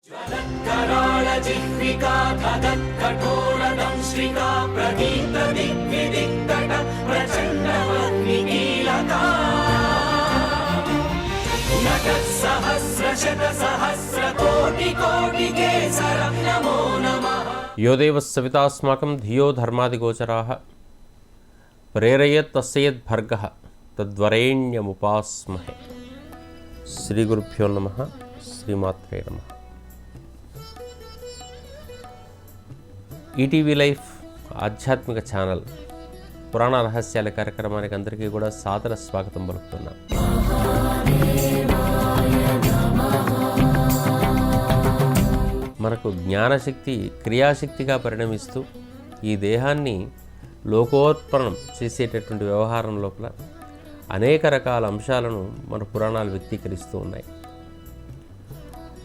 यो देवः सवितास्माकं धियो धर्मादिगोचराः प्रेरयेत् तस्येद्भर्गः तद्वरेण्यमुपास्महे। श्री गुरुभ्यो नमः। श्रीमात्रे नमः। ఈటీవీ లైఫ్ ఆధ్యాత్మిక ఛానల్ పురాణ రహస్యాల కార్యక్రమానికి అందరికీ కూడా సాదర స్వాగతం పలుకుతున్నాం. మనకు జ్ఞానశక్తి క్రియాశక్తిగా పరిణమిస్తూ ఈ దేహాన్ని లోకోత్పన్నం చేసేటటువంటి వ్యవహారం లోపల అనేక రకాల అంశాలను మన పురాణాలు వ్యక్తీకరిస్తూ ఉన్నాయి.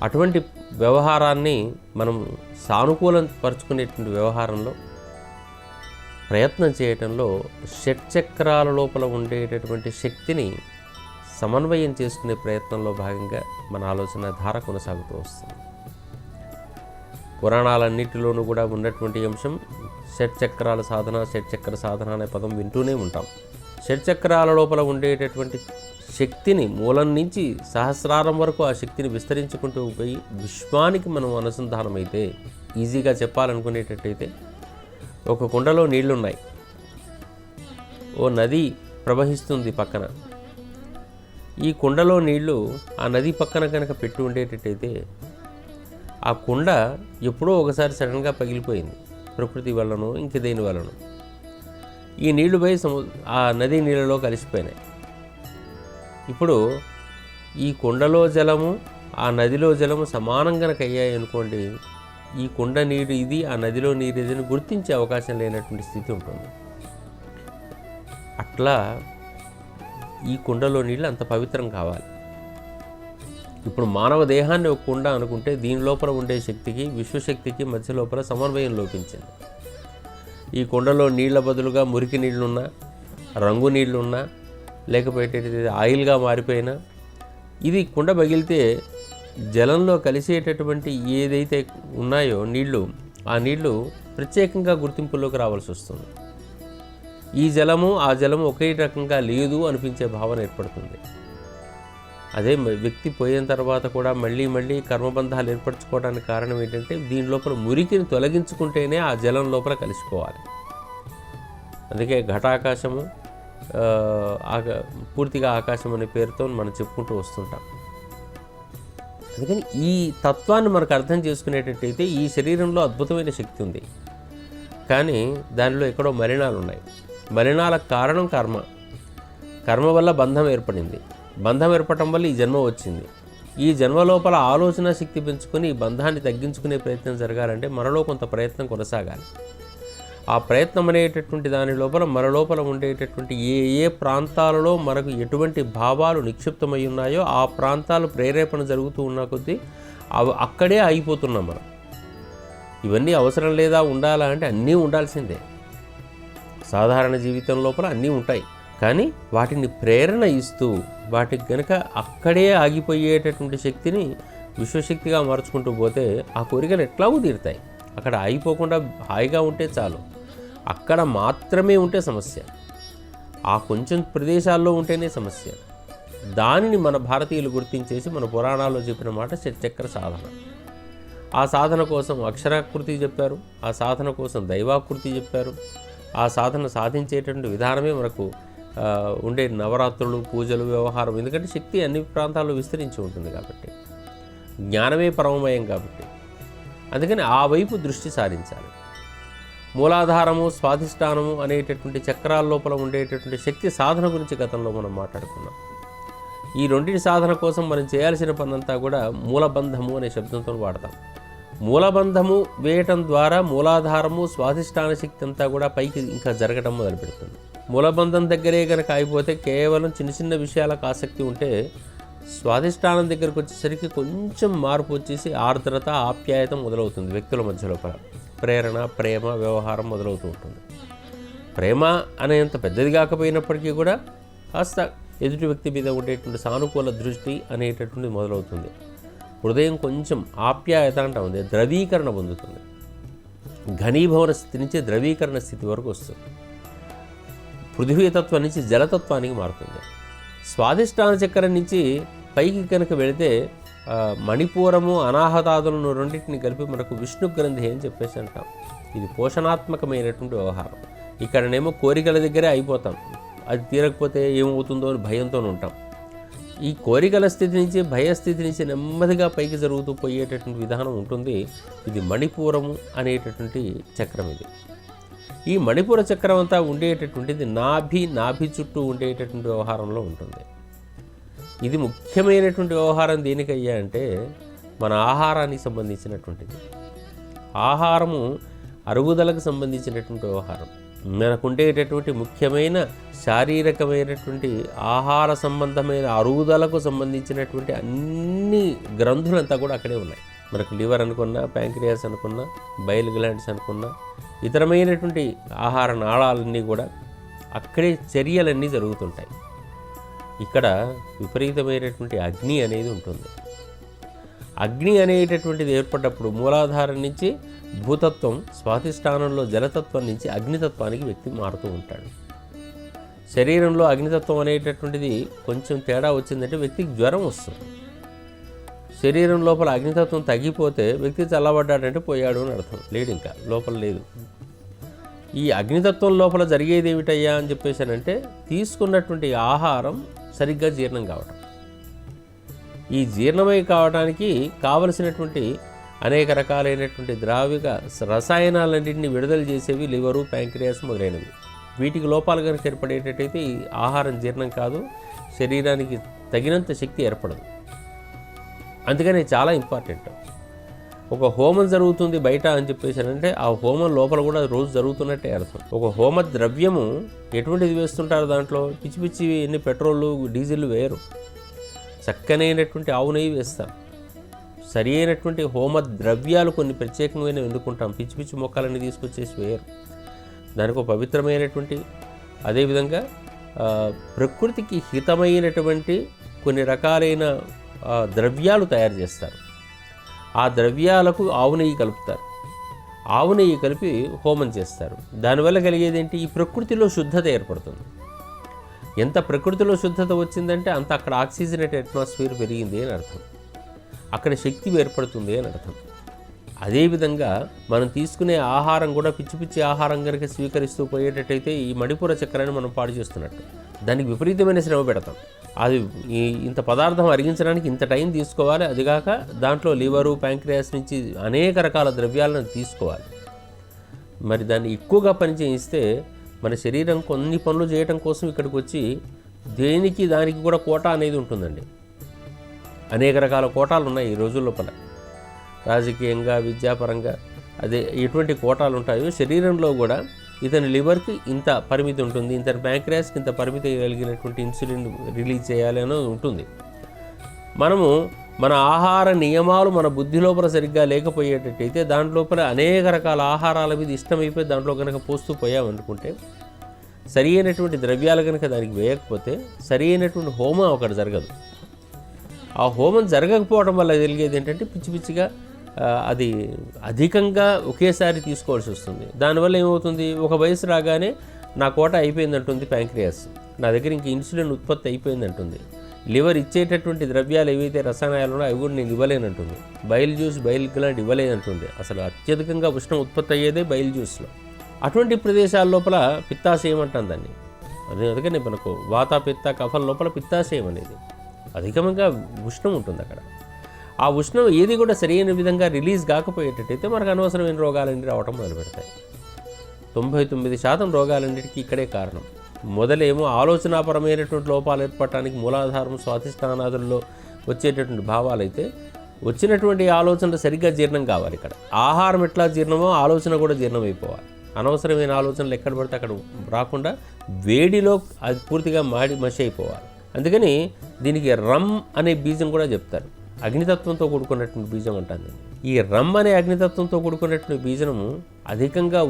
అటువంటి వ్యవహారాన్ని మనం సానుకూలం పరుచుకునేటువంటి వ్యవహారంలో ప్రయత్నం చేయటంలో షట్చక్రాల లోపల ఉండేటటువంటి శక్తిని సమన్వయం చేసుకునే ప్రయత్నంలో భాగంగా మన ఆలోచన ధార కొనసాగుతూ వస్తుంది. పురాణాలన్నిటిలోనూ కూడా ఉన్నటువంటి అంశం షట్చక్రాల సాధన. షట్చక్ర సాధన అనే పదం వింటూనే ఉంటాం. షట్చక్రాల లోపల ఉండేటటువంటి శక్తిని మూలం నుంచి సహస్రారం వరకు ఆ శక్తిని విస్తరించుకుంటూ పోయి విశ్వానికి మనం అనుసంధానమైతే, ఈజీగా చెప్పాలనుకునేటట్టయితే, ఒక కుండలో నీళ్లున్నాయి, ఓ నది ప్రవహిస్తుంది పక్కన. ఈ కుండలో నీళ్లు ఆ నది పక్కన కనుక పెట్టి ఉండేటట్టయితే ఆ కుండ ఎప్పుడో ఒకసారి సడన్గా పగిలిపోయింది, ప్రకృతి వల్లనో ఇంక దేని వల్లనో. ఈ నీళ్లు పోయి ఆ నది నీళ్ళలో కలిసిపోయినాయి. ఇప్పుడు ఈ కుండలో జలము ఆ నదిలో జలము సమానం కనుక అయ్యాయి అనుకోండి, ఈ కుండ నీరు ఇది, ఆ నదిలో నీరు ఇది అని గుర్తించే అవకాశం లేనటువంటి స్థితి ఉంటుంది. అట్లా ఈ కుండలో నీళ్ళు అంత పవిత్రం కావాలి. ఇప్పుడు మానవ దేహాన్ని ఒక కుండ అనుకుంటే దీని లోపల ఉండే శక్తికి విశ్వశక్తికి మధ్య లోపల సమన్వయం లోపించింది. ఈ కుండలో నీళ్ల బదులుగా మురికి నీళ్లున్నా, రంగు నీళ్లున్నా, లేకపోతే ఆయిల్గా మారిపోయినా, ఇది కుండ పగిలితే జలంలో కలిసేటటువంటి ఏదైతే ఉన్నాయో నీళ్లు, ఆ నీళ్లు ప్రత్యేకంగా గుర్తింపులోకి రావాల్సి వస్తుంది. ఈ జలము ఆ జలము ఒకే రకంగా లేదు అనిపించే భావన ఏర్పడుతుంది. అదే వ్యక్తి పోయిన తర్వాత కూడా మళ్ళీ కర్మబంధాలు ఏర్పరచుకోవడానికి కారణం ఏంటంటే దీని లోపల మురికిని తొలగించుకుంటేనే ఆ జలం లోపల కలిసిపోవాలి. అందుకే ఘటాకాశము, పూర్తిగా ఆకాశం అనే పేరుతో మనం చెప్పుకుంటూ వస్తుంటాం. అందుకని ఈ తత్వాన్ని మనకు అర్థం చేసుకునేటట్టయితే ఈ శరీరంలో అద్భుతమైన శక్తి ఉంది, కానీ దానిలో ఎక్కడో మలినాలు ఉన్నాయి. మలినాలకు కారణం కర్మ. కర్మ వల్ల బంధం ఏర్పడింది. బంధం ఏర్పడటం వల్ల ఈ జన్మ వచ్చింది. ఈ జన్మ లోపల ఆలోచన శక్తి పెంచుకొని ఈ బంధాన్ని తగ్గించుకునే ప్రయత్నం జరగాలంటే మనలో కొంత ప్రయత్నం కొనసాగాలి. ఆ ప్రయత్నం అనేటటువంటి దాని లోపల మన లోపల ఉండేటటువంటి ఏ ప్రాంతాలలో మనకు ఎటువంటి భావాలు నిక్షిప్తమై ఉన్నాయో ఆ ప్రాంతాలు ప్రేరేపణ జరుగుతూ ఉన్న కొద్దీ అక్కడే అయిపోతున్నాం మనం. ఇవన్నీ అవసరం లేదా, ఉండాలా అంటే అన్నీ ఉండాల్సిందే. సాధారణ జీవితం లోపల అన్నీ ఉంటాయి, కానీ వాటిని ప్రేరణ ఇస్తూ వాటికి కనుక అక్కడే ఆగిపోయేటటువంటి శక్తిని విశ్వశక్తిగా మార్చుకుంటూ పోతే ఆ కోరికలు ఎట్లాగూ తీరుతాయి. అక్కడ ఆగిపోకుండా హాయిగా ఉంటే చాలు. అక్కడ మాత్రమే ఉంటే సమస్య, ఆ కొంచెం ప్రదేశాల్లో ఉంటేనే సమస్య. దానిని మన భారతీయులు గుర్తించేసి మన పురాణాల్లో చెప్పిన మాట షట్చక్ర సాధన. ఆ సాధన కోసం అక్షరాకృతి చెప్పారు, ఆ సాధన కోసం దైవాకృతి చెప్పారు. ఆ సాధన సాధించేటటువంటి విధానమే మనకు ఉండే నవరాత్రులు, పూజలు, వ్యవహారం. ఎందుకంటే శక్తి అన్ని ప్రాంతాల్లో విస్తరించి ఉంటుంది కాబట్టి, జ్ఞానమే పరమమయం కాబట్టి. అందుకని ఆ వైపు దృష్టి సారించాలి. మూలాధారము, స్వాధిష్టానము అనేటటువంటి చక్రాల లోపల ఉండేటటువంటి శక్తి సాధన గురించి గతంలో మనం మాట్లాడుకున్నాం. ఈ రెండింటి సాధన కోసం మనం చేయాల్సిన పనంతా కూడా మూలబంధము అనే శబ్దంతో వాడతాం. మూలబంధము వేయటం ద్వారా మూలాధారము, స్వాధిష్టాన శక్తి అంతా కూడా పైకి ఇంకా జరగటం మొదలు పెడుతుంది. మూలబంధం దగ్గరే కనుక అయిపోతే కేవలం చిన్న విషయాలకు ఆసక్తి ఉంటే స్వాధిష్టానం దగ్గరకు వచ్చేసరికి కొంచెం మార్పు వచ్చేసి ఆర్ద్రత, ఆప్యాయత మొదలవుతుంది. వ్యక్తుల మధ్య లోపల ప్రేరణ, ప్రేమ, వ్యవహారం మొదలవుతూ ఉంటుంది. ప్రేమ అనేంత పెద్దది కాకపోయినప్పటికీ కూడా కాస్త ఎదుటి వ్యక్తి మీద ఉండేటువంటి సానుకూల దృష్టి అనేటటువంటిది మొదలవుతుంది. హృదయం కొంచెం ఆప్యాయత అంటా ఉంది, ద్రవీకరణ పొందుతుంది. ఘనీభవన స్థితి నుంచి ద్రవీకరణ స్థితి వరకు వస్తుంది. పృథ్వీతత్వం నుంచి జలతత్వానికి మారుతుంది. స్వాధిష్టాన చక్రం నుంచి పైకి కనుక వెళితే మణిపూరము అనాహతాదులను రెండింటిని కలిపి మనకు విష్ణు గ్రంథి అని చెప్పేసి అంటాం. ఇది పోషణాత్మకమైనటువంటి వ్యవహారం. ఇక్కడనేమో కోరికల దగ్గరే అయిపోతాం, అది తీరకపోతే ఏమవుతుందో అని భయంతో ఉంటాం. ఈ కోరికల స్థితి నుంచి భయస్థితి నుంచి నెమ్మదిగా పైకి జరుగుతూ పోయేటటువంటి విధానం ఉంటుంది. ఇది మణిపూరము అనేటటువంటి చక్రం. ఇది ఈ మణిపూర చక్రం అంతా ఉండేటటువంటిది నాభి చుట్టూ ఉండేటటువంటి వ్యవహారంలో ఉంటుంది. ఇది ముఖ్యమైనటువంటి వ్యవహారం దేనికయ్యా అంటే మన ఆహారానికి సంబంధించినటువంటిది. ఆహారము అరుగుదలకు సంబంధించినటువంటి వ్యవహారం. మనకు ఉండేటటువంటి ముఖ్యమైన శారీరకమైనటువంటి ఆహార సంబంధమైన అరుగుదలకు సంబంధించినటువంటి అన్ని గ్రంథులంతా కూడా అక్కడే ఉన్నాయి. మనకు లివర్ అనుకున్నా, ప్యాంక్రియాస్ అనుకున్నా, బైల్ గ్లాండ్స్ అనుకున్నా, ఇతరమైనటువంటి ఆహార నాళాలన్నీ కూడా అక్కడే చర్యలన్నీ జరుగుతుంటాయి. ఇక్కడ విపరీతమైనటువంటి అగ్ని అనేది ఉంటుంది. అగ్ని అనేటటువంటిది ఏర్పడ్డప్పుడు మూలాధారం నుంచి భూతత్వం, స్వాధిష్టానంలో జలతత్వం నుంచి అగ్నితత్వానికి వ్యక్తి మారుతూ ఉంటాడు. శరీరంలో అగ్నితత్వం అనేటటువంటిది కొంచెం తేడా వచ్చిందంటే వ్యక్తికి జ్వరం వస్తుంది. శరీరం లోపల అగ్నితత్వం తగ్గిపోతే వ్యక్తి చల్లబడ్డాడంటే పోయాడు అని అర్థం, లేడు, ఇంకా లోపల లేదు. ఈ అగ్నితత్వం లోపల జరిగేది ఏమిటయ్యా అని చెప్పేసానంటే తీసుకున్నటువంటి ఆహారం సరిగ్గా జీర్ణం కావటం. ఈ జీర్ణమై కావడానికి కావలసినటువంటి అనేక రకాలైనటువంటి ద్రావిక రసాయనాలన్నింటినీ విడుదల చేసేవి లివరు, ప్యాంక్రియాస్ మొదలైనవి. వీటికి లోపాలు కనుక ఏర్పడేటట్టయితే ఈ ఆహారం జీర్ణం కాదు, శరీరానికి తగినంత శక్తి ఏర్పడదు. అందుకని చాలా ఇంపార్టెంట్. ఒక హోమం జరుగుతుంది బయట అని చెప్పేసానంటే ఆ హోమం లోపల కూడా రోజు జరుగుతున్నట్టే అర్థం. ఒక హోమ ద్రవ్యము ఎటువంటిది వేస్తుంటారు, దాంట్లో పిచ్చి పిచ్చి ఎన్ని పెట్రోళ్ళు డీజిల్ వేయరు, చక్కనైనటువంటి ఆవు నెయ్యి వేస్తారు. సరి అయినటువంటి హోమ ద్రవ్యాలు కొన్ని ప్రత్యేకమైన ఎన్నుకుంటాం, పిచ్చి పిచ్చి మొక్కలన్నీ తీసుకొచ్చేసి వేయరు. దానికి ఒక పవిత్రమైనటువంటి, అదేవిధంగా ప్రకృతికి హితమైనటువంటి కొన్ని రకాలైన ద్రవ్యాలు తయారు చేస్తారు. ఆ ద్రవ్యాలకు ఆవు నెయ్యి కలుపుతారు. ఆవు నెయ్యి కలిపి హోమం చేస్తారు. దానివల్ల కలిగేది ఏంటి, ఈ ప్రకృతిలో శుద్ధత ఏర్పడుతుంది. ఎంత ప్రకృతిలో శుద్ధత వచ్చిందంటే అంత అక్కడ ఆక్సిజనేట్ అట్మాస్ఫియర్ పెరిగింది అని అర్థం, అక్కడ శక్తి ఏర్పడుతుంది అని అర్థం. అదేవిధంగా మనం తీసుకునే ఆహారం కూడా పిచ్చి పిచ్చి ఆహారం కనుక స్వీకరిస్తూ పోయేటట్టయితే ఈ మణిపూర చక్రాన్ని మనం పాడు చేస్తున్నట్టు. దానికి విపరీతమైన శ్రమ పెడతాం. అది ఇంత పదార్థం అరిగించడానికి ఇంత టైం తీసుకోవాలి. అదిగాక దాంట్లో లివరు, ప్యాంక్రియాస్ నుంచి అనేక రకాల ద్రవ్యాలను తీసుకోవాలి. మరి దాన్ని ఎక్కువగా పని చేయిస్తే మన శరీరం కొన్ని పనులు చేయటం కోసం ఇక్కడికి వచ్చి దేనికి దానికి కూడా కోటా అనేది ఉంటుందండి. అనేక రకాల కోటాలు ఉన్నాయి ఈ రోజుల లోపల, రాజకీయంగా, విద్యాపరంగా, అదే ఎటువంటి కోటాలు ఉంటాయో శరీరంలో కూడా ఇతని లివర్కి ఇంత పరిమితి ఉంటుంది, ఇతని ప్యాంక్రియాస్కి ఇంత పరిమితి కలిగినటువంటి ఇన్సులిన్ రిలీజ్ చేయాలి అని ఉంటుంది. మనము మన ఆహార నియమాలు మన బుద్ధి లోపల సరిగ్గా లేకపోయేటట్టయితే దాంట్లోపల అనేక రకాల ఆహారాల మీద ఇష్టమైపోయి దాంట్లో కనుక పోస్తూ పోయామనుకుంటే, సరి అయినటువంటి ద్రవ్యాలు కనుక దానికి వేయకపోతే సరి అయినటువంటి హోమం అక్కడ జరగదు. ఆ హోమం జరగకపోవడం వల్ల జరిగేది ఏంటంటే పిచ్చి పిచ్చిగా అది అధికంగా ఒకేసారి తీసుకోవాల్సి వస్తుంది. దానివల్ల ఏమవుతుంది, ఒక వయసు రాగానే నా కోట అయిపోయిందంటుంది ప్యాంక్రియాస్, నా దగ్గర ఇంక ఇన్సులిన్ ఉత్పత్తి అయిపోయిందంటుంది. లివర్ ఇచ్చేటటువంటి ద్రవ్యాలు ఏవైతే రసాయనాలు ఉన్నాయో అవి కూడా నేను ఇవ్వలేనంటుంది. బైల్ జ్యూస్, బైల్ గ్లాండ్ ఇవ్వలేనంటుంది. అసలు అత్యధికంగా ఉష్ణం ఉత్పత్తి అయ్యేదే బైల్ జ్యూస్లో. అటువంటి ప్రదేశాల లోపల పిత్తాశయం అంటాం దాన్ని. అందుకని మనకు వాత, పిత్త, కఫం లోపల పిత్తాశయం అనేది అధికంగా ఉష్ణం ఉంటుంది అక్కడ. ఆ ఉష్ణం ఏది కూడా సరైన విధంగా రిలీజ్ కాకపోయేటట్టయితే మనకు అనవసరమైన రోగాలన్నీ రావటం మొదలు పెడతాయి. 99% రోగాలన్నిటికీ ఇక్కడే కారణం. మొదలేమో ఆలోచనాపరమైనటువంటి లోపాలు ఏర్పడటానికి మూలాధారం, స్వాధిష్టానాదుల్లో వచ్చేటటువంటి భావాలైతే వచ్చినటువంటి ఆలోచనలు సరిగ్గా జీర్ణం కావాలి. ఇక్కడ ఆహారం ఎట్లా జీర్ణమో ఆలోచన కూడా జీర్ణమైపోవాలి. అనవసరమైన ఆలోచనలు ఎక్కడ పడితే అక్కడ రాకుండా వేడిలో అది పూర్తిగా మసి అయిపోవాలి. అందుకని దీనికి రమ్ అనే బీజం కూడా చెప్తారు. అగ్నితత్వంతో కూడుకున్నటువంటి బీజం అంటుంది. ఈ రమ్ అనే అగ్నితత్వంతో కూడుకున్నటువంటి బీజము అధికంగా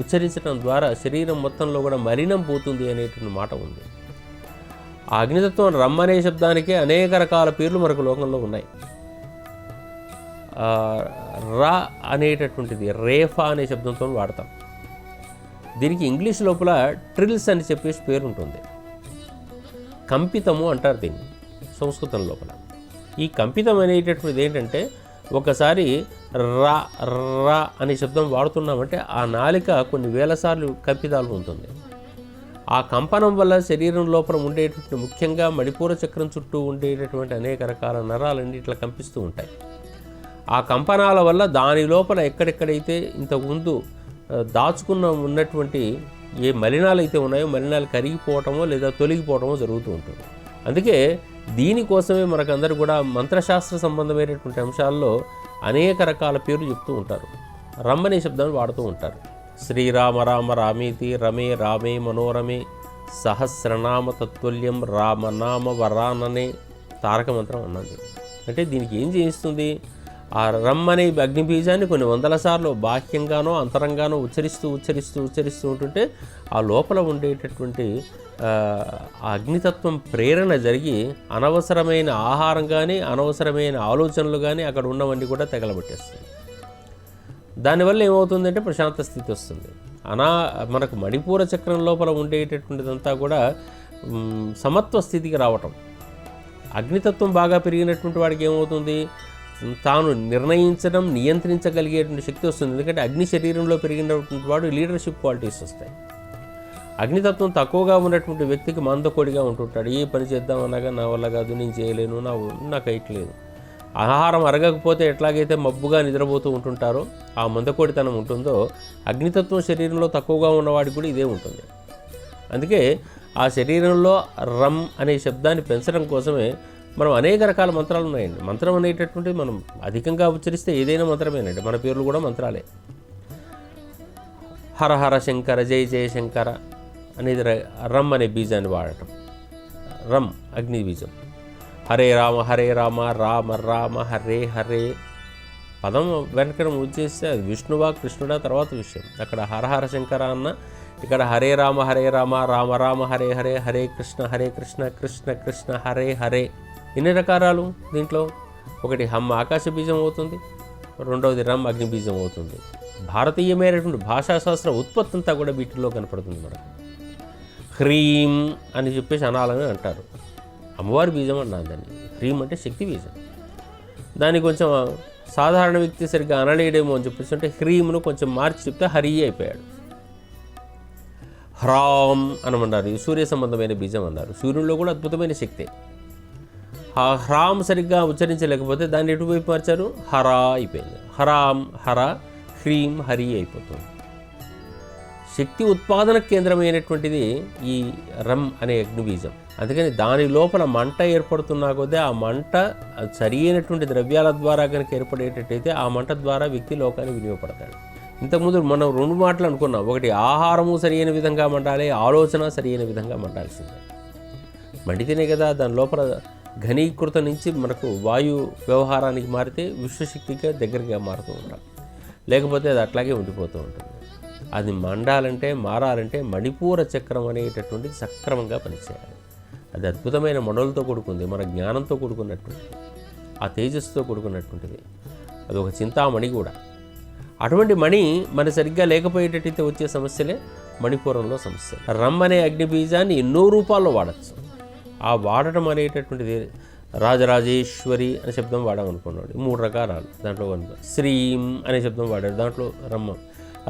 ఉచ్చరించడం ద్వారా శరీరం మొత్తంలో కూడా మలినం పోతుంది అనేటువంటి మాట ఉంది. ఆ అగ్నితత్వం రమ్ అనే శబ్దానికే అనేక రకాల పేర్లు మనకు లోకంలో ఉన్నాయి. రా అనేటటువంటిది రేఫా అనే శబ్దంతో వాడతాం. దీనికి ఇంగ్లీష్ లోపల ట్రిల్స్ అని చెప్పేసి పేరు ఉంటుంది. కంపితము అంటారు దీన్ని సంస్కృతం లోపల. ఈ కంపితం అనేటటువంటిది ఏంటంటే ఒకసారి రా రా అనే శబ్దం వాడుతున్నామంటే ఆ నాలిక కొన్ని వేల సార్లు కంపితాలు ఉంటుంది. ఆ కంపనం వల్ల శరీరం లోపల ఉండేటటువంటి ముఖ్యంగా మణిపూర చక్రం చుట్టూ ఉండేటటువంటి అనేక రకాల నరాలన్నీ ఇట్లా కంపిస్తూ ఉంటాయి. ఆ కంపనాల వల్ల దాని లోపల ఎక్కడెక్కడైతే ఇంతకుముందు దాచుకున్న ఉన్నటువంటి ఏ మలినాలు అయితే ఉన్నాయో మలినాలు కరిగిపోవటమో లేదా తొలగిపోవటమో జరుగుతూ ఉంటుంది. అందుకే దీనికోసమే మనకందరూ కూడా మంత్రశాస్త్ర సంబంధమైనటువంటి అంశాల్లో అనేక రకాల పేర్లు చెప్తూ ఉంటారు. రమ్మనే శబ్దాన్ని వాడుతూ ఉంటారు. శ్రీరామ రామ రామేతి రమే రామే మనోరమే సహస్రనామ తత్తుల్యం రామనామ వరాననే తారక మంత్రం అన్నది. అంటే దీనికి ఏం చేయిస్తుంది? ఆ రమ్ అనే అగ్నిబీజాన్ని కొన్ని వందల సార్లు బాహ్యంగానో అంతరంగానో ఉచ్చరిస్తూ ఉంటుంటే ఆ లోపల ఉండేటటువంటి ఆ అగ్నితత్వం ప్రేరణ జరిగి అనవసరమైన ఆహారం కానీ అనవసరమైన ఆలోచనలు కానీ అక్కడ ఉన్నవన్నీ కూడా తగలబెట్టేస్తుంది. దానివల్ల ఏమవుతుందంటే ప్రశాంత స్థితి వస్తుంది. మనకు మణిపూర చక్రం లోపల ఉండేటటువంటిదంతా కూడా సమత్వ స్థితికి రావటం. అగ్నితత్వం బాగా పెరిగినటువంటి వాడికి ఏమవుతుంది? తాను నిర్ణయించడం నియంత్రించగలిగేటువంటి శక్తి వస్తుంది. ఎందుకంటే అగ్ని శరీరంలో పెరిగినటువంటి వాడు లీడర్షిప్ క్వాలిటీస్ వస్తాయి. అగ్నితత్వం తక్కువగా ఉన్నటువంటి వ్యక్తికి మందకోడిగా ఉంటుంటాడు. ఏ పని చేద్దామనగా నా వల్ల కాదు, నేను చేయలేను, నాకు అయ్యట్లేదు. ఆహారం అరగకపోతే ఎట్లాగైతే మబ్బుగా నిద్రపోతూ ఉంటుంటారో ఆ మందకోడితనం ఉంటుందో అగ్నితత్వం శరీరంలో తక్కువగా ఉన్నవాడికి కూడా ఇదే ఉంటుంది. అందుకే ఆ శరీరంలో రమ్ అనే శబ్దాన్ని పెంచడం కోసమే మనం అనేక రకాల మంత్రాలు ఉన్నాయండి. మంత్రం అనేటటువంటిది మనం అధికంగా ఉచ్చరిస్తే ఏదైనా మంత్రమేనండి. మన పేర్లు కూడా మంత్రాలే. హర హర శంకర జయ జయ శంకర అనేది రమ్ అనే బీజాన్ని వాడటం. రమ్ అగ్ని బీజం. హరే రామ రామ రామ హరే హరే పదం వెనకడం ఉద్దేశిస్తే అది విష్ణువా కృష్ణుడా తర్వాత విషయం. అక్కడ హరహర శంకర అన్న, ఇక్కడ హరే రామ రామ రామ హరే హరే హరే కృష్ణ కృష్ణ కృష్ణ హరే హరే. ఎన్ని రకాలు దీంట్లో? ఒకటి హమ్ ఆకాశ బీజం అవుతుంది, రెండవది రమ్ అగ్ని బీజం అవుతుంది. భారతీయమైనటువంటి భాషాశాస్త్ర ఉత్పత్తి అంతా కూడా వీటిల్లో కనపడుతుంది మనకు. హ్రీం అని చెప్పేసి అనాలని అంటారు. అమ్మవారి బీజం అన్నాను దాన్ని. హ్రీం అంటే శక్తి బీజం. దాన్ని కొంచెం సాధారణ వ్యక్తి సరిగ్గా అనలేడేమో అని చెప్పేసి అంటే హ్రీంను కొంచెం మార్చి చెప్తే హరి అయిపోయాడు. హ్రాం అనమన్నారు. సూర్య సంబంధమైన బీజం అన్నారు. సూర్యుల్లో కూడా అద్భుతమైన శక్తి. ఆ హ్రాం సరిగ్గా ఉచ్చరించలేకపోతే దాన్ని ఎటువైపు మార్చారు? హరా అయిపోయింది. హరాం హర, హ్రీం హరి అయిపోతుంది. శక్తి ఉత్పాదన కేంద్రమైనటువంటిది ఈ రమ్ అనే అగ్నిబీజం. అందుకని దాని లోపల మంట ఏర్పడుతున్నా కొద్దీ ఆ మంట సరి అయినటువంటి ద్రవ్యాల ద్వారా కనుక ఏర్పడేటట్టయితే ఆ మంట ద్వారా వ్యక్తి లోకాన్ని వినియోగపడతాడు. ఇంతకుముందు మనం రెండు మాటలు అనుకున్నాం. ఒకటి ఆహారము సరి అయిన విధంగా మండాలి, ఆలోచన సరి అయిన విధంగా మండాల్సిందే. మండితేనే కదా దాని లోపల ఘనీకృత నుంచి మనకు వాయు వ్యవహారానికి మారితే విశ్వశక్తిగా దగ్గరగా మారుతూ ఉంటాం. లేకపోతే అది అట్లాగే ఉండిపోతూ ఉంటుంది. అది మండాలంటే మారాలంటే మణిపూర చక్రం అనేటటువంటిది సక్రమంగా పనిచేయాలి. అది అద్భుతమైన మణులతో కూడుకుంది, మన జ్ఞానంతో కూడుకున్నటువంటిది, ఆ తేజస్సుతో కూడుకున్నటువంటిది. అది ఒక చింతామణి కూడా. అటువంటి మణి మన సరిగ్గా లేకపోయేటట్టయితే వచ్చే సమస్యలే మణిపూరంలో సమస్య. రమ్ అనే అగ్నిబీజాన్ని ఎన్నో రూపాల్లో వాడచ్చు. ఆ వాడటం అనేటటువంటిది రాజరాజేశ్వరి అనే శబ్దం వాడామనుకున్నాడు. 3 రకాలు దాంట్లో. శ్రీం అనే శబ్దం వాడాడు, దాంట్లో రమ్మ.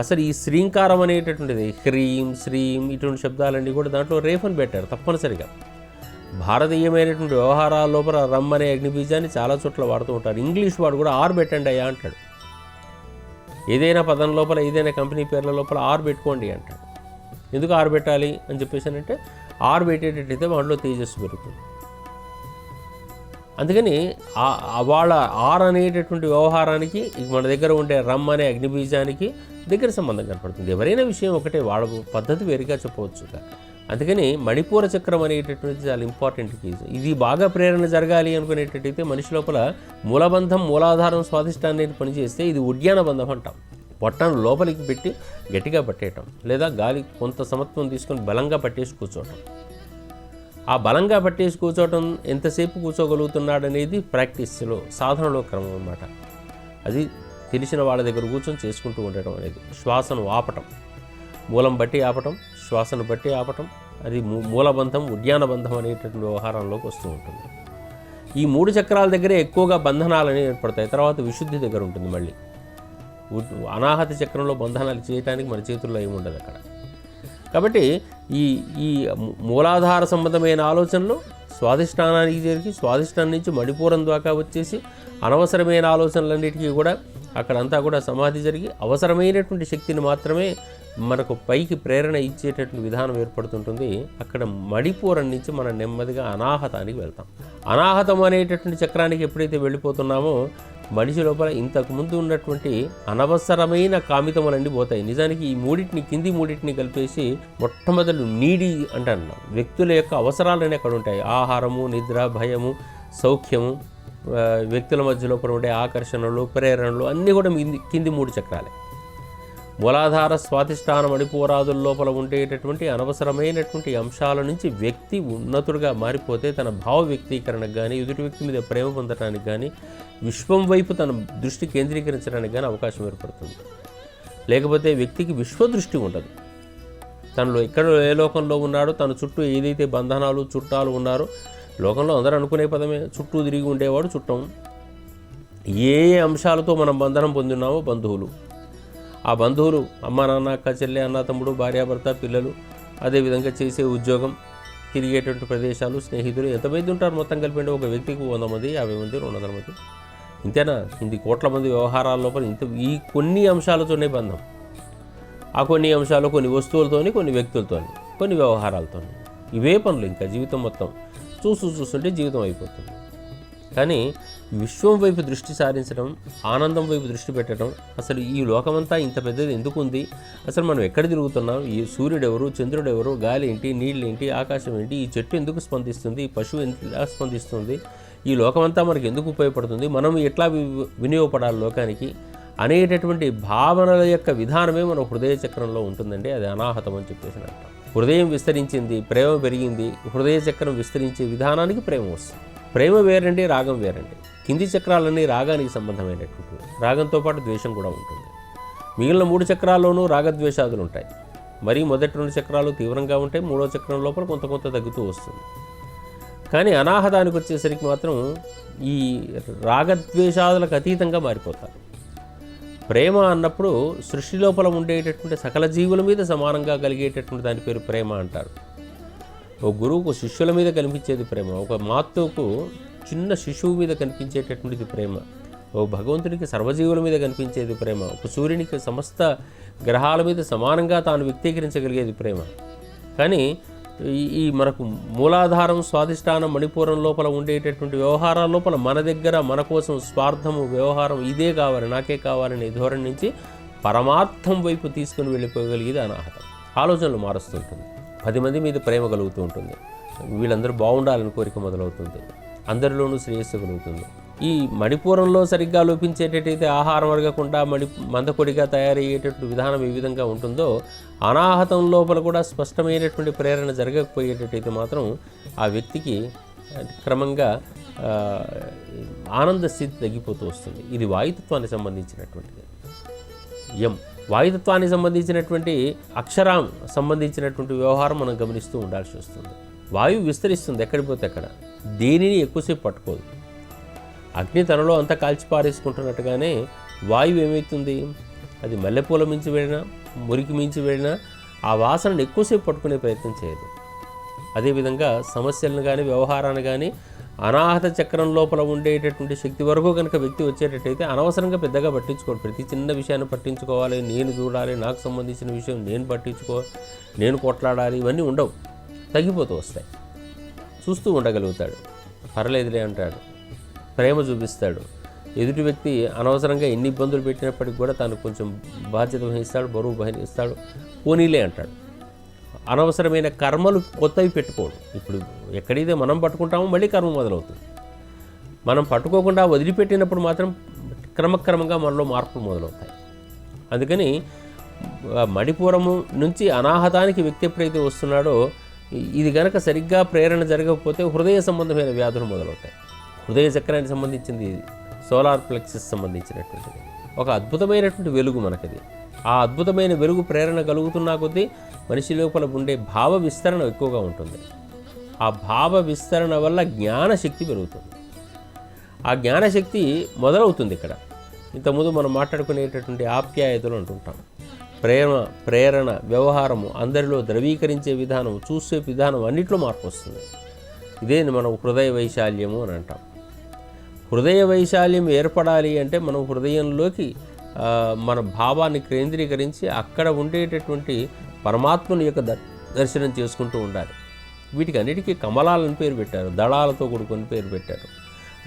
అసలు ఈ శ్రీంకారం అనేటటువంటిది హ్రీం శ్రీం ఇటువంటి శబ్దాలన్నీ కూడా దాంట్లో రేఫని పెట్టారు తప్పనిసరిగా. భారతీయమైనటువంటి వ్యవహారాల లోపల రమ్ అనే అగ్నిబీజాన్ని చాలా చోట్ల వాడుతూ ఉంటారు. ఇంగ్లీష్ వాడు కూడా ఆర్ పెట్టండి అయ్యా అంటాడు. ఏదైనా పదం లోపల ఏదైనా కంపెనీ పేర్ల లోపల ఆర్ పెట్టుకోండి అంటాడు. ఎందుకు ఆర్ పెట్టాలి అని చెప్పేసి అంటే ఆర్ పెట్టేటట్టయితే వాటిలో తేజస్సు పెరుగుతుంది. అందుకని వాళ్ళ ఆర్ అనేటటువంటి వ్యవహారానికి మన దగ్గర ఉండే రమ్ అనే అగ్నిబీజానికి దగ్గర సంబంధం కనపడుతుంది. ఎవరైనా విషయం ఒకటే, వాళ్ళ పద్ధతి వేరుగా చెప్పవచ్చు. అందుకని మణిపూర చక్రం అనేటటువంటిది చాలా ఇంపార్టెంట్ కీజ్. ఇది బాగా ప్రేరణ జరగాలి అనుకునేటట్టయితే మనిషి లోపల మూలబంధం మూలాధారం స్వాధిష్టాన్ని పనిచేస్తే ఇది ఉడ్యాన బంధం అంటాం. పొట్టను లోపలికి పెట్టి గట్టిగా పట్టేయటం, లేదా గాలి కొంత సమత్వం తీసుకొని బలంగా పట్టేసి కూర్చోవటం. ఆ బలంగా పట్టేసి కూర్చోవటం ఎంతసేపు కూర్చోగలుగుతున్నాడు అనేది ప్రాక్టీస్లో సాధనలో క్రమం అన్నమాట. అది తెలిసిన వాళ్ళ దగ్గర కూర్చొని చేసుకుంటూ ఉండటం అనేది. శ్వాసను ఆపటం, మూలం బట్టి ఆపటం, శ్వాసను బట్టి ఆపటం, అది మూలబంధం ఉద్యానబంధం అనేటటువంటి వ్యవహారంలోకి వస్తూ ఉంటుంది. ఈ 3 చక్రాల దగ్గరే ఎక్కువగా బంధనాలు అనేవి ఏర్పడతాయి. తర్వాత విశుద్ధి దగ్గర ఉంటుంది. మళ్ళీ అనాహత చక్రంలో బంధనాలు చేయడానికి మన చేతుల్లో ఏమి ఉండదు అక్కడ. కాబట్టి ఈ ఈ మూలాధార సంబంధమైన ఆలోచనలు స్వాధిష్టానానికి జరిగి స్వాధిష్టానం నుంచి మణిపూరం దాకా వచ్చేసి అనవసరమైన ఆలోచనలన్నిటికీ కూడా అక్కడంతా కూడా సమాధి జరిగి అవసరమైనటువంటి శక్తిని మాత్రమే మనకు పైకి ప్రేరణ ఇచ్చేటటువంటి విధానం ఏర్పడుతుంటుంది. అక్కడ మణిపూరం నుంచి మనం నెమ్మదిగా అనాహతానికి వెళ్తాం. అనాహతం అనేటటువంటి చక్రానికి ఎప్పుడైతే వెళ్ళిపోతున్నామో మనిషి లోపల ఇంతకుముందు ఉన్నటువంటి అనవసరమైన కామితములన్నీ పోతాయి. నిజానికి ఈ మూడింటిని కింది మూడింటిని కలిపేసి మొట్టమొదటి నీడి అంటున్నాం. వ్యక్తుల యొక్క అవసరాలనే అక్కడ ఉంటాయి. ఆహారము, నిద్ర, భయము, సౌఖ్యము, వ్యక్తుల మధ్య లోపల ఉండే ఆకర్షణలు, ప్రేరణలు అన్నీ కూడా కింది 3 చక్రాలే. మూలాధార, స్వాధిష్టాన, మణిపూరాదుల లోపల ఉండేటటువంటి అనవసరమైనటువంటి అంశాల నుంచి వ్యక్తి ఉన్నతుడిగా మారిపోతే తన భావ వ్యక్తీకరణకు కానీ, ఎదుటి వ్యక్తి మీద ప్రేమ పొందడానికి కానీ, విశ్వం వైపు తన దృష్టి కేంద్రీకరించడానికి కానీ అవకాశం ఏర్పడుతుంది. లేకపోతే వ్యక్తికి విశ్వదృష్టి ఉండదు. తనలో ఎక్కడ ఏ లోకంలో ఉన్నాడో, తన చుట్టూ ఏదైతే బంధనాలు, చుట్టాలు ఉన్నారో, లోకంలో అందరూ అనుకునే పదమే చుట్టూ తిరిగి ఉండేవాడు చుట్టం. ఏ అంశాలతో మనం బంధనం పొందున్నామో బంధువులు, ఆ బంధువులు అమ్మ, నాన్న, అక్క, చెల్లె, అన్న, తమ్ముడు, భార్యాభర్త, పిల్లలు, అదేవిధంగా చేసే ఉద్యోగం, తిరిగేటువంటి ప్రదేశాలు, స్నేహితులు, ఎంతమంది ఉంటారు మొత్తం కలిపి ఒక వ్యక్తికి 100 మంది, 50 మంది, 200 మంది, ఇంతేనా? ఇన్ని కోట్ల మంది వ్యవహారాల లోపల ఈ కొన్ని అంశాలతోనే బంధం. ఆ కొన్ని అంశాలు కొన్ని వస్తువులతోని, కొన్ని వ్యక్తులతోని, కొన్ని వ్యవహారాలతోని, ఇవే పనులు. ఇంకా జీవితం మొత్తం చూస్తుంటే జీవితం అయిపోతుంది. కానీ విశ్వం వైపు దృష్టి సారించడం, ఆనందం వైపు దృష్టి పెట్టడం, అసలు ఈ లోకమంతా ఇంత పెద్దది ఎందుకు ఉంది, అసలు మనం ఎక్కడ తిరుగుతున్నాం, ఈ సూర్యుడు ఎవరు, చంద్రుడు ఎవరు, గాలి ఏంటి, నీళ్ళు ఏంటి, ఆకాశం ఏంటి, ఈ చెట్టు ఎందుకు స్పందిస్తుంది, ఈ పశువు ఎలా స్పందిస్తుంది, ఈ లోకమంతా మనకు ఎందుకు ఉపయోగపడుతుంది, మనం ఎట్లా వినియోగపడాలి లోకానికి అనేటటువంటి భావనల యొక్క విధానమే మన హృదయ చక్రంలో ఉంటుందండి. అది అనాహతం అని చెప్పేసి అంటాం. హృదయం విస్తరించింది, ప్రేమ పెరిగింది, హృదయ చక్రం విస్తరించే విధానానికి ప్రేమ వస్తుంది. ప్రేమ వేరండి, రాగం వేరండి. కింది చక్రాలన్నీ రాగానికి సంబంధమైనటువంటి, రాగంతో పాటు ద్వేషం కూడా ఉంటుంది. మిగిలిన 3 చక్రాల్లోనూ రాగద్వేషాదులు ఉంటాయి. మరి మొదటి 2 చక్రాలు తీవ్రంగా ఉంటాయి, 3వ చక్రం లోపల కొంత తగ్గుతూ వస్తుంది. కానీ అనాహతానికి వచ్చేసరికి మాత్రం ఈ రాగద్వేషాదులకు అతీతంగా మారిపోతారు. ప్రేమ అన్నప్పుడు సృష్టి లోపల ఉండేటటువంటి సకల జీవుల మీద సమానంగా కలిగేటటువంటి దాని పేరు ప్రేమ అంటారు. ఒక గురువుకు శిష్యుల మీద కనిపించేది ప్రేమ, ఒక మాతృకు చిన్న శిశువు మీద కనిపించేటటువంటిది ప్రేమ, ఓ భగవంతుడికి సర్వజీవుల మీద కనిపించేది ప్రేమ, ఒక సూర్యునికి సమస్త గ్రహాల మీద సమానంగా తాను వ్యక్తీకరించగలిగేది ప్రేమ. కానీ ఈ మనకు మూలాధారం, స్వాధిష్టానం, మణిపూరం లోపల ఉండేటటువంటి వ్యవహారాల లోపల మన దగ్గర మన కోసం స్వార్థము, వ్యవహారం, ఇదే కావాలి, నాకే కావాలనే ధోరణి నుంచి పరమార్థం వైపు తీసుకుని వెళ్ళిపోగలిగేది అనాహతం. ఆలోచనలు మారుస్తుంటుంది, 10 మంది మీద ప్రేమ కలుగుతూ ఉంటుంది, వీళ్ళందరూ బాగుండాలని కోరిక మొదలవుతుంది, అందరిలోనూ శ్రేయస్సు కలుగుతుంది. ఈ మణిపూరంలో సరిగ్గా లోపించేటట్టయితే ఆహారం అరగకుండా మందకొడిగా తయారయ్యేటటువంటి విధానం ఏ విధంగా ఉంటుందో, అనాహతం లోపల కూడా స్పష్టమైనటువంటి ప్రేరణ జరగకపోయేటట్టయితే మాత్రం ఆ వ్యక్తికి క్రమంగా ఆనంద స్థితి తగ్గిపోతూ వస్తుంది. ఇది వాయుతత్వానికి సంబంధించినటువంటిది. వాయుతత్వానికి సంబంధించినటువంటి అక్షరం సంబంధించినటువంటి వ్యవహారం మనం గమనిస్తూ ఉండాల్సి వస్తుంది. వాయువు విస్తరిస్తుంది, ఎక్కడికి పోతే అక్కడ, దేనిని ఎక్కువసేపు పట్టుకోదు. అగ్ని తనలో అంతా కాల్చి పారేసుకుంటున్నట్టుగానే వాయువు ఏమవుతుంది, అది మల్లెపూల మించి వెళ్ళినా, మురికి మించి వెళ్ళినా ఆ వాసనను ఎక్కువసేపు పట్టుకునే ప్రయత్నం చేయదు. అదేవిధంగా సమస్యలను కానీ, వ్యవహారాన్ని కానీ అనాహత చక్రం లోపల ఉండేటటువంటి శక్తి వరకు కనుక వ్యక్తి వచ్చేటట్టయితే అనవసరంగా పెద్దగా పట్టించుకోడు. ప్రతి చిన్న విషయాన్ని పట్టించుకోవాలి, నేను చూడాలి, నాకు సంబంధించిన విషయం నేను పట్టించుకోవాలి, నేను కొట్లాడాలి, ఇవన్నీ ఉండవు, తగ్గిపోతూ వస్తాయి. చూస్తూ ఉండగలుగుతాడు, పర్లేదులే అంటాడు, ప్రేమ చూపిస్తాడు. ఎదుటి వ్యక్తి అనవసరంగా ఎన్ని ఇబ్బందులు పెట్టినప్పటికీ కూడా తాను కొంచెం బాధ్యత వహిస్తాడు, బరువు వహిస్తాడు, పోనీలే అంటాడు. అనవసరమైన కర్మలు కొత్తవి పెట్టుకోడు. ఇప్పుడు ఎక్కడైతే మనం పట్టుకుంటామో మళ్ళీ కర్మ మొదలవుతుంది. మనం పట్టుకోకుండా వదిలిపెట్టినప్పుడు మాత్రం క్రమక్రమంగా మనలో మార్పులు మొదలవుతాయి. అందుకని మణిపూరము నుంచి అనాహతానికి వ్యక్తి ఎప్పుడైతే వస్తున్నాడో, ఇది కనుక సరిగ్గా ప్రేరణ జరగకపోతే హృదయ సంబంధమైన వ్యాధులు మొదలవుతాయి. హృదయ చక్రానికి సంబంధించింది సోలార్ ప్లెక్సెస్ సంబంధించినటువంటిది. ఒక అద్భుతమైనటువంటి వెలుగు మనకది. ఆ అద్భుతమైన వెలుగు ప్రేరణ కలుగుతున్నా కొద్దీ మనిషి లోపల ఉండే భావ విస్తరణ ఎక్కువగా ఉంటుంది. ఆ భావ విస్తరణ వల్ల జ్ఞానశక్తి పెరుగుతుంది. ఆ జ్ఞానశక్తి మొదలవుతుంది ఇక్కడ. ఇంతకుముందు మనం మాట్లాడుకునేటటువంటి ఆప్యాయతలు అంటుంటాం. ప్రేరణ, వ్యవహారము, అందరిలో ద్రవీకరించే విధానం, చూసే విధానం అన్నిట్లో మార్పు వస్తుంది. ఇదే మనం హృదయ వైశాల్యము అని అంటాం. హృదయ వైశాల్యం ఏర్పడాలి అంటే మనం హృదయంలోకి మన భావాన్ని కేంద్రీకరించి అక్కడ ఉండేటటువంటి పరమాత్మని యొక్క దర్శనం చేసుకుంటూ ఉండాలి. వీటికి అన్నిటికీ కమలాలని పేరు పెట్టారు, దళాలతో కూడుకొని పేరు పెట్టారు.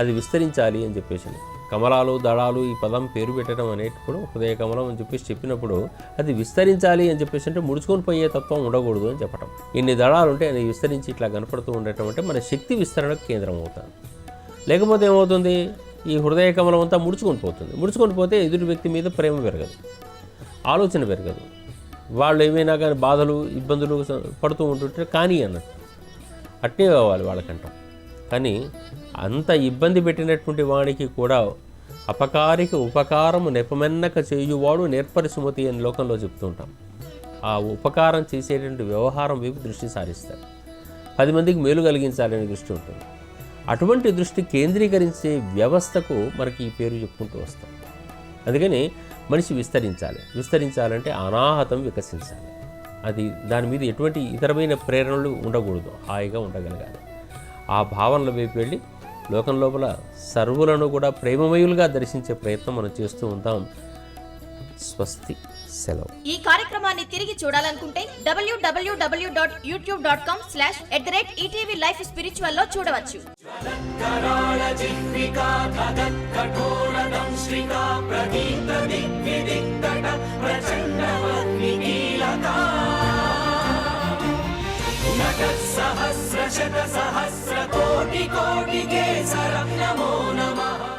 అది విస్తరించాలి అని చెప్పేసి కమలాలు, దళాలు ఈ పదం పేరు పెట్టడం అనేటప్పుడు హృదయ కమలం అని చెప్పేసి చెప్పినప్పుడు అది విస్తరించాలి అని చెప్పేసి అంటే ముడుచుకొని పోయే తత్వం ఉండకూడదు అని చెప్పడం. ఇన్ని దళాలు ఉంటే అది విస్తరించి ఇట్లా కనపడుతూ ఉండటం అంటే మన శక్తి విస్తరణకు కేంద్రం అవుతుంది. లేకపోతే ఏమవుతుంది, ఈ హృదయ కమలం అంతా ముడుచుకొని పోతుంది. ముడుచుకొని పోతే ఎదుటి వ్యక్తి మీద ప్రేమ పెరగదు, ఆలోచన పెరగదు. వాళ్ళు ఏమైనా కానీ బాధలు, ఇబ్బందులు పడుతూ ఉంటుంటే కానీ అన్నట్టు అట్నే కావాలి వాళ్ళకంటాం. కానీ అంత ఇబ్బంది పెట్టినటువంటి వాడికి కూడా అపకారికి ఉపకారము నెపమెన్నక చేయువాడు నేర్పరి సుమతి అని లోకంలో చెప్తుంటాం. ఆ ఉపకారం చేసేటువంటి వ్యవహారం వైపు దృష్టి సారిస్తారు. 10 మందికి మేలు కలిగించాలనే దృష్టి ఉంటుంది. అటువంటి దృష్టి కేంద్రీకరించే వ్యవస్థకు మనకి ఈ పేరు చెప్పుకుంటూ వస్తాం. అందుకని మనిషి విస్తరించాలంటే అనాహతం వికసించాలి. అది దాని మీద ఎటువంటి ఇతరమైన ప్రేరణలు ఉండకూడదు, హాయిగా ఉండగలగాలి. ఆ భావనల వైపు వెళ్ళి లోకం లోపల సర్వులను కూడా ప్రేమమయులుగా దర్శించే ప్రయత్నం మనం చేస్తూ ఉంటాం. స్వస్తి, సెలవు. ఈ కార్యక్రమాన్ని తిరిగి చూడాలనుకుంటే www.youtube.com/@ETVLifeSpiritual లో చూడవచ్చు. सहस्र शत सहस्र कोटि कोटि केसरं नमो नमः।